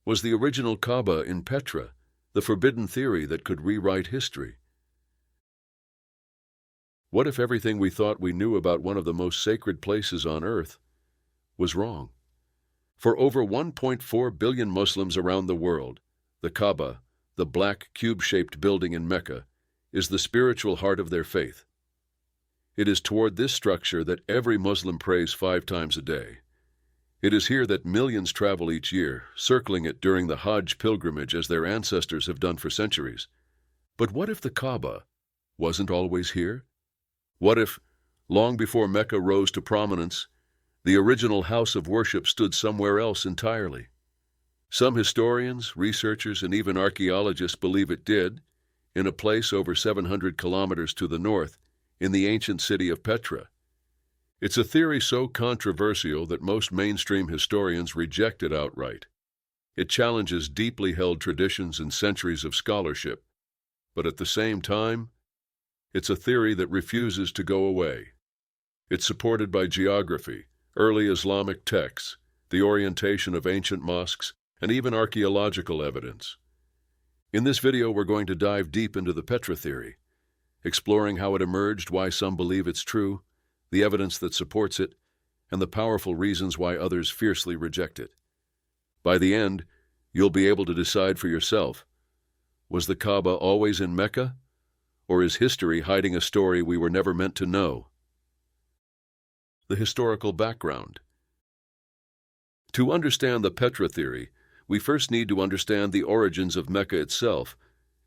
Was the original Kaaba in Petra the forbidden theory that could rewrite history? What if everything we thought we knew about one of the most sacred places on earth was wrong? For over 1.4 billion Muslims around the world, the Kaaba, the black cube-shaped building in Mecca, is the spiritual heart of their faith. It is toward this structure that every Muslim prays 5 times a day. It is here that millions travel each year, circling it during the Hajj pilgrimage as their ancestors have done for centuries. But what if the Kaaba wasn't always here? What if, long before Mecca rose to prominence, the original house of worship stood somewhere else entirely? Some historians, researchers, and even archaeologists believe it did, in a place over 700 kilometers to the north, in the ancient city of Petra. It's a theory so controversial that most mainstream historians reject it outright. It challenges deeply held traditions and centuries of scholarship, but at the same time, it's a theory that refuses to go away. It's supported by geography, early Islamic texts, the orientation of ancient mosques, and even archaeological evidence. In this video, we're going to dive deep into the Petra theory, exploring how it emerged, why some believe it's true, the evidence that supports it, and the powerful reasons why others fiercely reject it. By the end, you'll be able to decide for yourself, was the Kaaba always in Mecca, or is history hiding a story we were never meant to know? The historical background. To understand the Petra theory, we first need to understand the origins of Mecca itself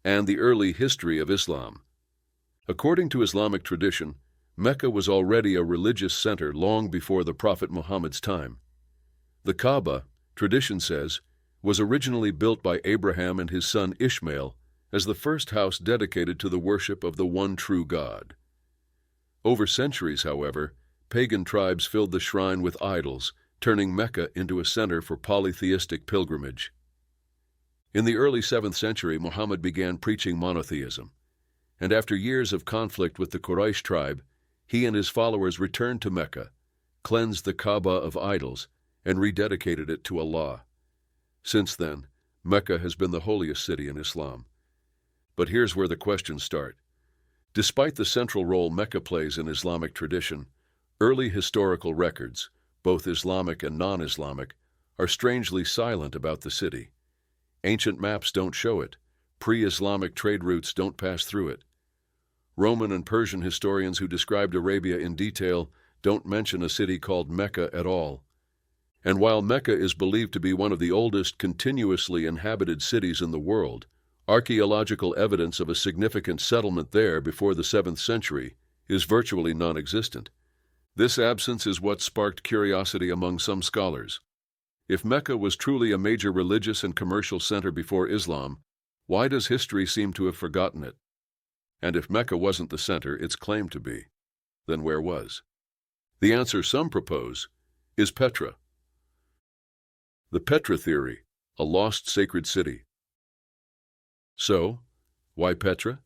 and the early history of Islam. According to Islamic tradition, Mecca was already a religious center long before the Prophet Muhammad's time. The Kaaba, tradition says, was originally built by Abraham and his son Ishmael as the first house dedicated to the worship of the one true God. Over centuries, however, pagan tribes filled the shrine with idols, turning Mecca into a center for polytheistic pilgrimage. In the early 7th century, Muhammad began preaching monotheism, and after years of conflict with the Quraysh tribe, he and his followers returned to Mecca, cleansed the Kaaba of idols, and rededicated it to Allah. Since then, Mecca has been the holiest city in Islam. But here's where the questions start. Despite the central role Mecca plays in Islamic tradition, early historical records, both Islamic and non-Islamic, are strangely silent about the city. Ancient maps don't show it. Pre-Islamic trade routes don't pass through it. Roman and Persian historians who described Arabia in detail don't mention a city called Mecca at all. And while Mecca is believed to be one of the oldest continuously inhabited cities in the world, archaeological evidence of a significant settlement there before the 7th century is virtually non-existent. This absence is what sparked curiosity among some scholars. If Mecca was truly a major religious and commercial center before Islam, why does history seem to have forgotten it? And if Mecca wasn't the center it's claimed to be, then where was? The answer some propose is Petra. The Petra theory, a lost sacred city. So, why Petra?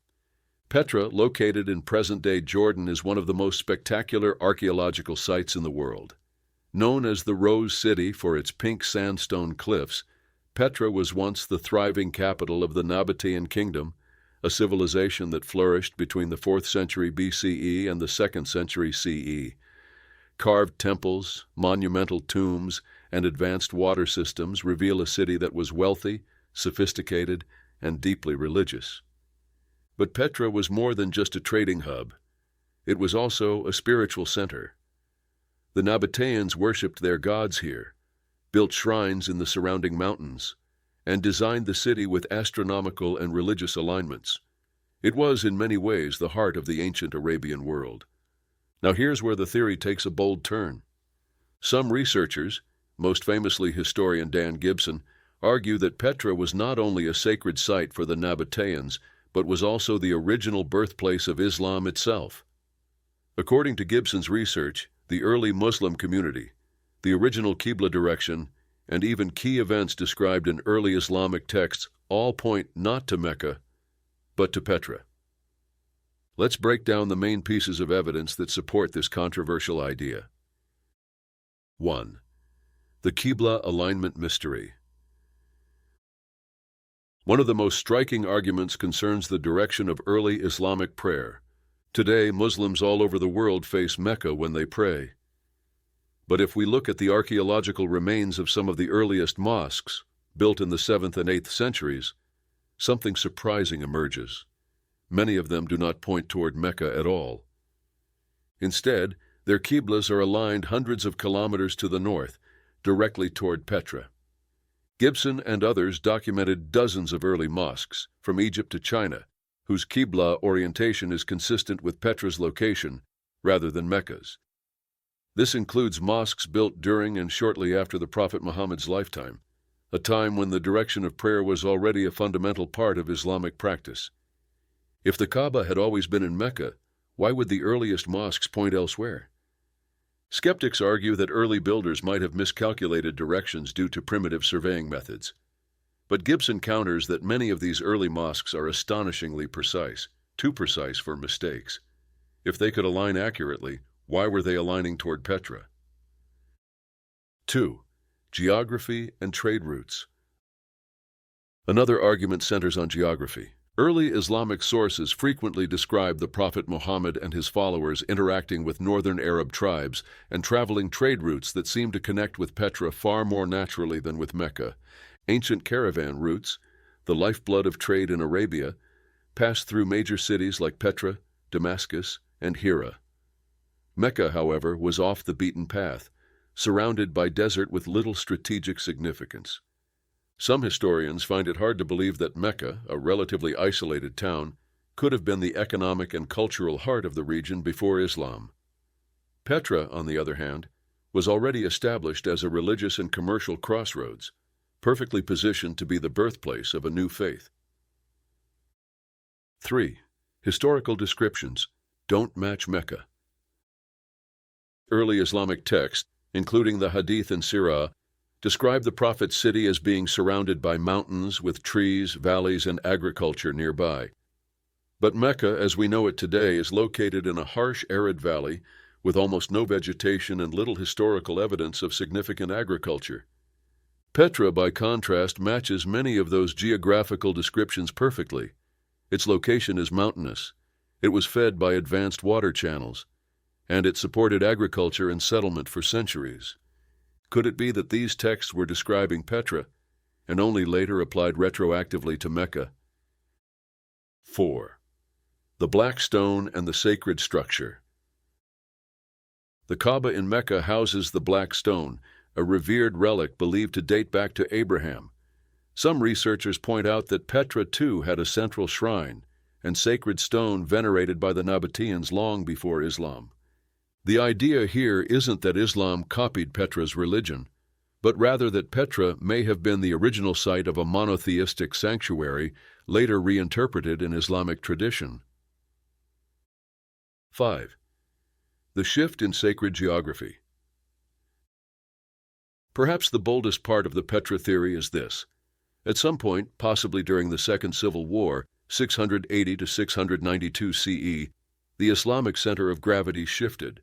Petra, located in present-day Jordan, is one of the most spectacular archaeological sites in the world. Known as the Rose City for its pink sandstone cliffs, Petra was once the thriving capital of the Nabataean kingdom, a civilization that flourished between the 4th century BCE and the 2nd century CE. Carved temples, monumental tombs, and advanced water systems reveal a city that was wealthy, sophisticated, and deeply religious. But Petra was more than just a trading hub. It was also a spiritual center. The Nabataeans worshipped their gods here, built shrines in the surrounding mountains, and designed the city with astronomical and religious alignments. It was, in many ways, the heart of the ancient Arabian world. Now here's where the theory takes a bold turn. Some researchers, most famously historian Dan Gibson, argue that Petra was not only a sacred site for the Nabataeans, but was also the original birthplace of Islam itself. According to Gibson's research, the early Muslim community, the original Qibla direction, and even key events described in early Islamic texts all point not to Mecca, but to Petra. Let's break down the main pieces of evidence that support this controversial idea. 1. The Qibla alignment mystery. One of the most striking arguments concerns the direction of early Islamic prayer. Today, Muslims all over the world face Mecca when they pray. But if we look at the archaeological remains of some of the earliest mosques, built in the 7th and 8th centuries, something surprising emerges. Many of them do not point toward Mecca at all. Instead, their Qiblas are aligned hundreds of kilometers to the north, directly toward Petra. Gibson and others documented dozens of early mosques, from Egypt to China, whose Qibla orientation is consistent with Petra's location rather than Mecca's. This includes mosques built during and shortly after the Prophet Muhammad's lifetime, a time when the direction of prayer was already a fundamental part of Islamic practice. If the Kaaba had always been in Mecca, why would the earliest mosques point elsewhere? Skeptics argue that early builders might have miscalculated directions due to primitive surveying methods. But Gibson counters that many of these early mosques are astonishingly precise, too precise for mistakes. If they could align accurately, why were they aligning toward Petra? 2. Geography and trade routes. Another argument centers on geography. Early Islamic sources frequently describe the Prophet Muhammad and his followers interacting with northern Arab tribes and traveling trade routes that seem to connect with Petra far more naturally than with Mecca. Ancient caravan routes, the lifeblood of trade in Arabia, passed through major cities like Petra, Damascus, and Hira. Mecca, however, was off the beaten path, surrounded by desert with little strategic significance. Some historians find it hard to believe that Mecca, a relatively isolated town, could have been the economic and cultural heart of the region before Islam. Petra, on the other hand, was already established as a religious and commercial crossroads, perfectly positioned to be the birthplace of a new faith. 3. Historical descriptions don't match Mecca. Early Islamic texts, including the Hadith and Sirah, describe the Prophet's city as being surrounded by mountains with trees, valleys, and agriculture nearby. But Mecca, as we know it today, is located in a harsh, arid valley with almost no vegetation and little historical evidence of significant agriculture. Petra, by contrast, matches many of those geographical descriptions perfectly. Its location is mountainous. It was fed by advanced water channels, and it supported agriculture and settlement for centuries. Could it be that these texts were describing Petra and only later applied retroactively to Mecca? 4. The Black Stone and the Sacred Structure. The Kaaba in Mecca houses the Black Stone, a revered relic believed to date back to Abraham. Some researchers point out that Petra too had a central shrine and sacred stone venerated by the Nabataeans long before Islam. The idea here isn't that Islam copied Petra's religion, but rather that Petra may have been the original site of a monotheistic sanctuary, later reinterpreted in Islamic tradition. 5. The shift in sacred geography. Perhaps the boldest part of the Petra theory is this. At some point, possibly during the Second Civil War, 680 to 692 CE, the Islamic center of gravity shifted.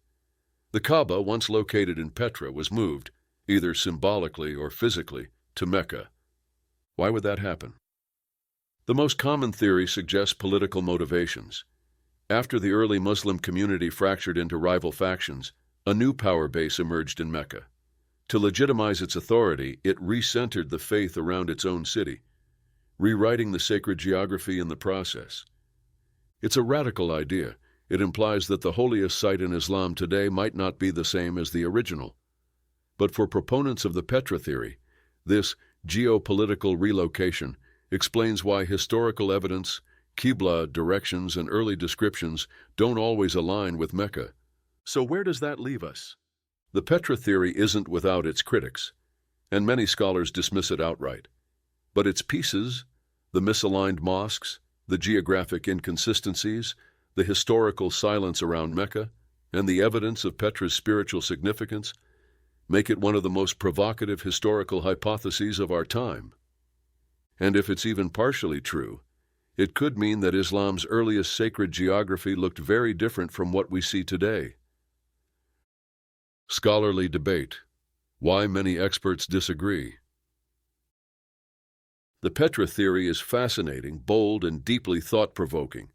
The Kaaba, once located in Petra, was moved, either symbolically or physically, to Mecca. Why would that happen? The most common theory suggests political motivations. After the early Muslim community fractured into rival factions, a new power base emerged in Mecca. To legitimize its authority, it recentered the faith around its own city, rewriting the sacred geography in the process. It's a radical idea. It implies that the holiest site in Islam today might not be the same as the original. But for proponents of the Petra theory, this geopolitical relocation explains why historical evidence, Qibla directions, and early descriptions don't always align with Mecca. So where does that leave us? The Petra theory isn't without its critics, and many scholars dismiss it outright. But its pieces, the misaligned mosques, the geographic inconsistencies, the historical silence around Mecca, and the evidence of Petra's spiritual significance, make it one of the most provocative historical hypotheses of our time. And if it's even partially true, it could mean that Islam's earliest sacred geography looked very different from what we see today. Scholarly debate. Why many experts disagree. The Petra theory is fascinating, bold, and deeply thought-provoking.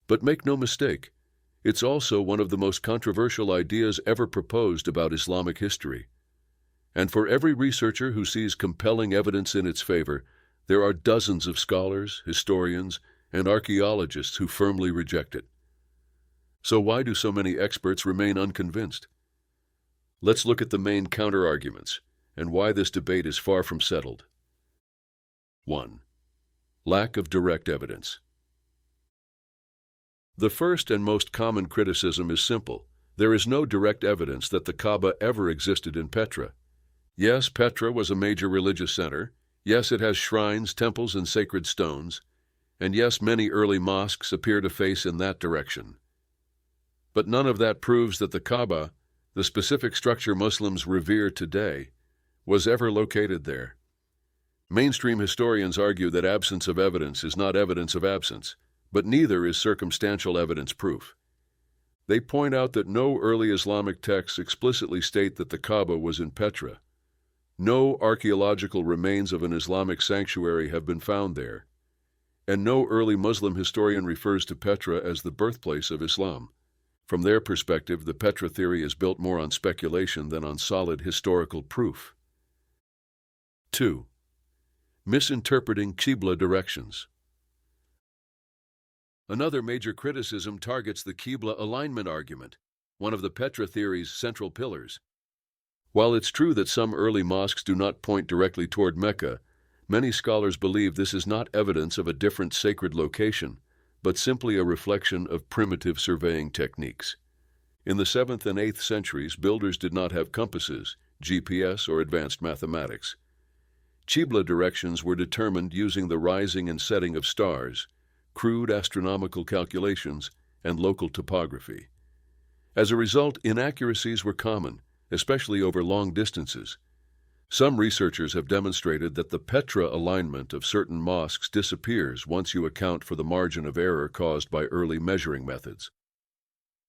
But make no mistake, it's also one of the most controversial ideas ever proposed about Islamic history. And for every researcher who sees compelling evidence in its favor, there are dozens of scholars, historians, and archaeologists who firmly reject it. So why do so many experts remain unconvinced? Let's look at the main counterarguments and why this debate is far from settled. 1. Lack of direct evidence. The first and most common criticism is simple. There is no direct evidence that the Kaaba ever existed in Petra. Yes, Petra was a major religious center. Yes, it has shrines, temples, and sacred stones. And yes, many early mosques appear to face in that direction. But none of that proves that the Kaaba, the specific structure Muslims revere today, was ever located there. Mainstream historians argue that absence of evidence is not evidence of absence, but neither is circumstantial evidence proof. They point out that no early Islamic texts explicitly state that the Kaaba was in Petra. No archaeological remains of an Islamic sanctuary have been found there, and no early Muslim historian refers to Petra as the birthplace of Islam. From their perspective, the Petra theory is built more on speculation than on solid historical proof. 2. Misinterpreting Qibla directions. Another major criticism targets the Qibla alignment argument, one of the Petra theory's central pillars. While it's true that some early mosques do not point directly toward Mecca, many scholars believe this is not evidence of a different sacred location, but simply a reflection of primitive surveying techniques. In the 7th and 8th centuries, builders did not have compasses, GPS, or advanced mathematics. Qibla directions were determined using the rising and setting of stars, crude astronomical calculations, and local topography. As a result, inaccuracies were common, especially over long distances. Some researchers have demonstrated that the Petra alignment of certain mosques disappears once you account for the margin of error caused by early measuring methods.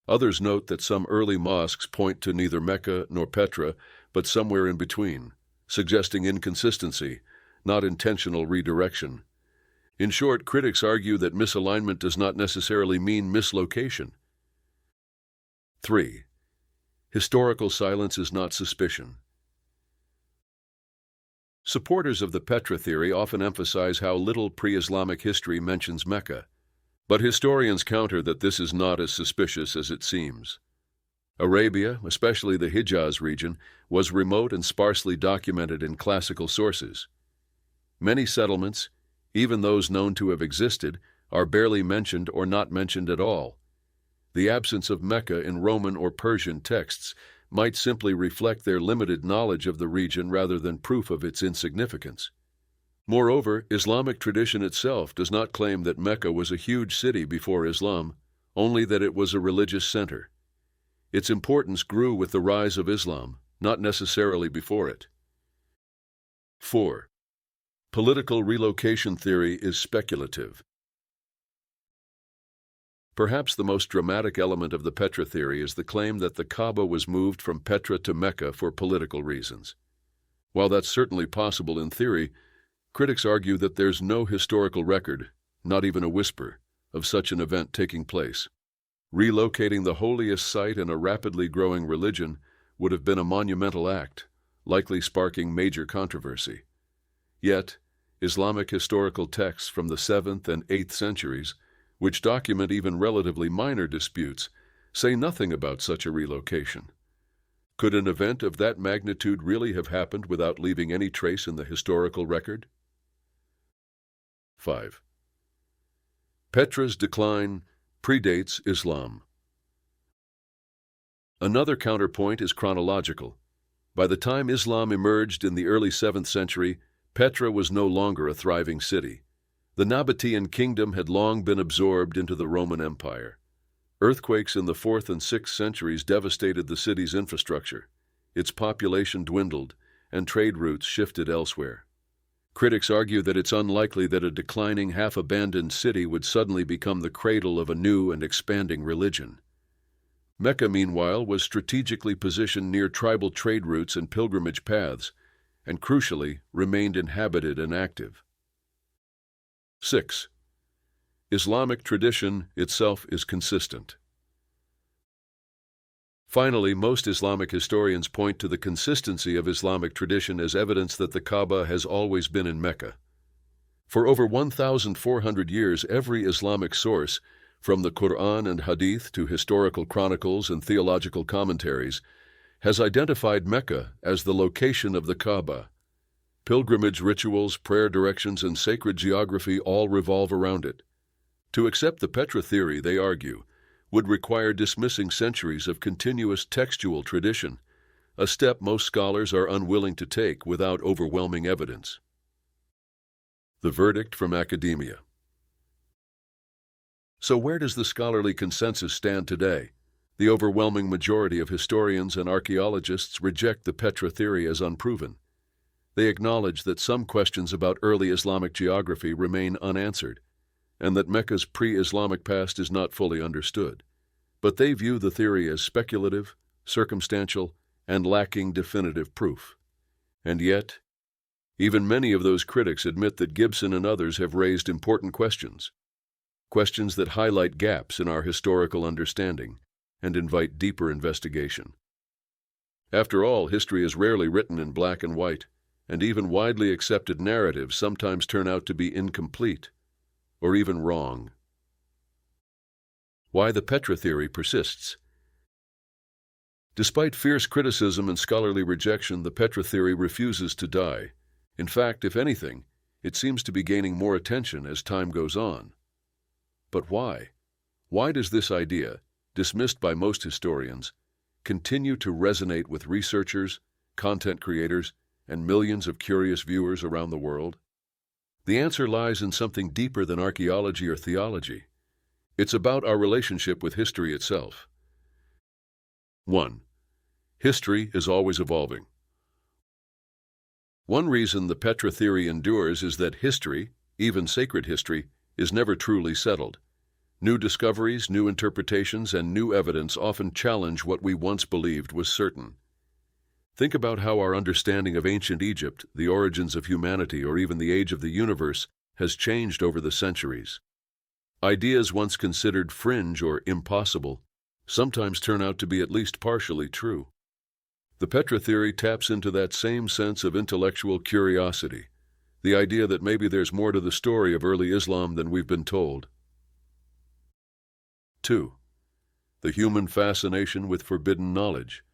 Others note that some early mosques point to neither Mecca nor Petra, but somewhere in between, suggesting inconsistency, not intentional redirection. In short, critics argue that misalignment does not necessarily mean mislocation. 3. Historical silence is not suspicion. Supporters of the Petra theory often emphasize how little pre-Islamic history mentions Mecca, but historians counter that this is not as suspicious as it seems. Arabia, especially the Hijaz region, was remote and sparsely documented in classical sources. Many settlements, even those known to have existed, are barely mentioned or not mentioned at all. The absence of Mecca in Roman or Persian texts might simply reflect their limited knowledge of the region rather than proof of its insignificance. Moreover, Islamic tradition itself does not claim that Mecca was a huge city before Islam, only that it was a religious center. Its importance grew with the rise of Islam, not necessarily before it. 4. Political relocation theory is speculative. Perhaps the most dramatic element of the Petra theory is the claim that the Kaaba was moved from Petra to Mecca for political reasons. While that's certainly possible in theory, critics argue that there's no historical record, not even a whisper, of such an event taking place. Relocating the holiest site in a rapidly growing religion would have been a monumental act, likely sparking major controversy. Yet, Islamic historical texts from the 7th and 8th centuries, which document even relatively minor disputes, say nothing about such a relocation. Could an event of that magnitude really have happened without leaving any trace in the historical record? 5. Petra's decline predates Islam. Another counterpoint is chronological. By the time Islam emerged in the early 7th century, Petra was no longer a thriving city. The Nabataean kingdom had long been absorbed into the Roman Empire. Earthquakes in the 4th and 6th centuries devastated the city's infrastructure. Its population dwindled, and trade routes shifted elsewhere. Critics argue that it's unlikely that a declining, half-abandoned city would suddenly become the cradle of a new and expanding religion. Mecca, meanwhile, was strategically positioned near tribal trade routes and pilgrimage paths, and crucially, remained inhabited and active. 6. Islamic tradition itself is consistent. Finally, most Islamic historians point to the consistency of Islamic tradition as evidence that the Kaaba has always been in Mecca. For over 1,400 years, every Islamic source, from the Quran and Hadith to historical chronicles and theological commentaries, has identified Mecca as the location of the Kaaba. Pilgrimage rituals, prayer directions, and sacred geography all revolve around it. To accept the Petra theory, they argue, would require dismissing centuries of continuous textual tradition, a step most scholars are unwilling to take without overwhelming evidence. The verdict from academia. So where does the scholarly consensus stand today? The overwhelming majority of historians and archaeologists reject the Petra theory as unproven. They acknowledge that some questions about early Islamic geography remain unanswered, and that Mecca's pre-Islamic past is not fully understood. But they view the theory as speculative, circumstantial, and lacking definitive proof. And yet, even many of those critics admit that Gibson and others have raised important questions that highlight gaps in our historical understanding and invite deeper investigation. After all, history is rarely written in black and white, and even widely accepted narratives sometimes turn out to be incomplete or even wrong. Why the Petra theory persists. Despite fierce criticism and scholarly rejection, the Petra theory refuses to die. In fact, if anything, it seems to be gaining more attention as time goes on. But why? Why does this idea, dismissed by most historians, continue to resonate with researchers, content creators, and millions of curious viewers around the world? The answer lies in something deeper than archaeology or theology. It's about our relationship with history itself. 1. History is always evolving. One reason the Petra theory endures is that history, even sacred history, is never truly settled. New discoveries, new interpretations, and new evidence often challenge what we once believed was certain. Think about how our understanding of ancient Egypt, the origins of humanity, or even the age of the universe has changed over the centuries. Ideas once considered fringe or impossible sometimes turn out to be at least partially true. The Petra theory taps into that same sense of intellectual curiosity, the idea that maybe there's more to the story of early Islam than we've been told. 2. The human fascination with forbidden knowledge.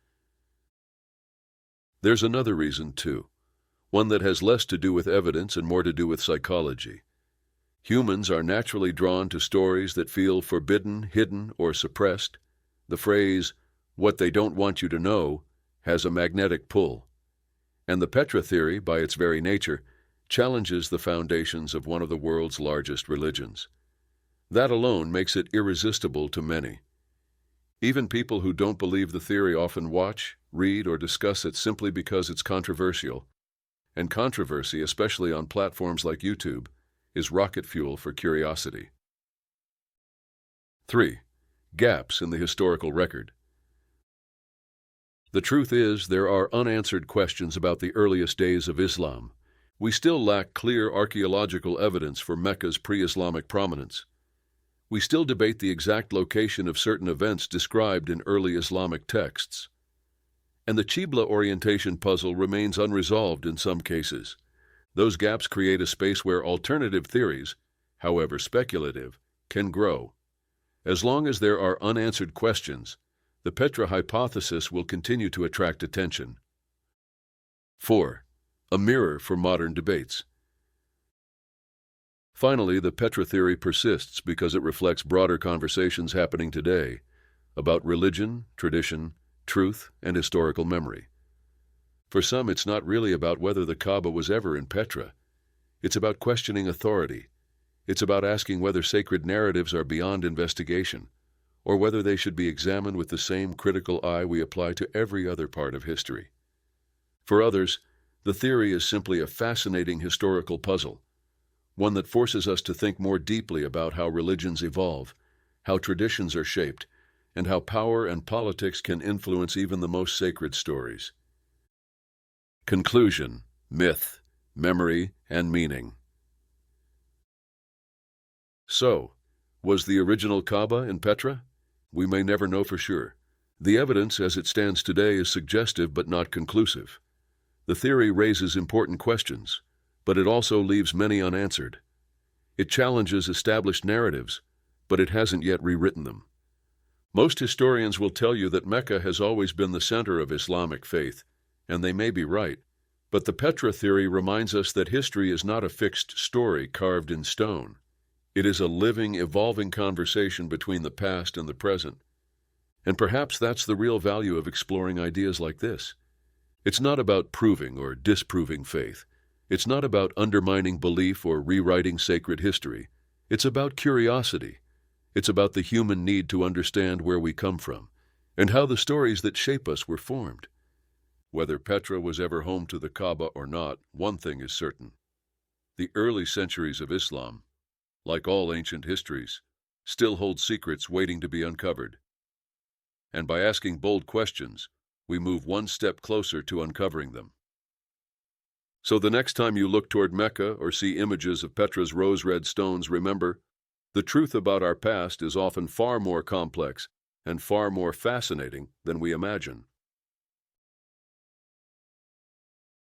There's another reason, too, one that has less to do with evidence and more to do with psychology. Humans are naturally drawn to stories that feel forbidden, hidden, or suppressed. The phrase, "what they don't want you to know," has a magnetic pull. And the Petra theory, by its very nature, challenges the foundations of one of the world's largest religions. That alone makes it irresistible to many. Even people who don't believe the theory often watch, read, or discuss it simply because it's controversial. And controversy, especially on platforms like YouTube, is rocket fuel for curiosity. 3. Gaps in the historical record. The truth is, there are unanswered questions about the earliest days of Islam. We still lack clear archaeological evidence for Mecca's pre-Islamic prominence. We still debate the exact location of certain events described in early Islamic texts. And the Qibla orientation puzzle remains unresolved in some cases. Those gaps create a space where alternative theories, however speculative, can grow. As long as there are unanswered questions, the Petra hypothesis will continue to attract attention. 4. A mirror for modern debates. Finally, the Petra theory persists because it reflects broader conversations happening today about religion, tradition, truth, and historical memory. For some, it's not really about whether the Kaaba was ever in Petra. It's about questioning authority. It's about asking whether sacred narratives are beyond investigation, or whether they should be examined with the same critical eye we apply to every other part of history. For others, the theory is simply a fascinating historical puzzle, one that forces us to think more deeply about how religions evolve, how traditions are shaped, and how power and politics can influence even the most sacred stories. Conclusion: myth, memory, and meaning. So, was the original Kaaba in Petra? We may never know for sure. The evidence as it stands today is suggestive but not conclusive. The theory raises important questions, but it also leaves many unanswered. It challenges established narratives, but it hasn't yet rewritten them. Most historians will tell you that Mecca has always been the center of Islamic faith, and they may be right. But the Petra theory reminds us that history is not a fixed story carved in stone. It is a living, evolving conversation between the past and the present. And perhaps that's the real value of exploring ideas like this. It's not about proving or disproving faith. It's not about undermining belief or rewriting sacred history. It's about curiosity. It's about the human need to understand where we come from and how the stories that shape us were formed. Whether Petra was ever home to the Kaaba or not, one thing is certain. The early centuries of Islam, like all ancient histories, still hold secrets waiting to be uncovered. And by asking bold questions, we move one step closer to uncovering them. So the next time you look toward Mecca or see images of Petra's rose-red stones, remember, the truth about our past is often far more complex and far more fascinating than we imagine.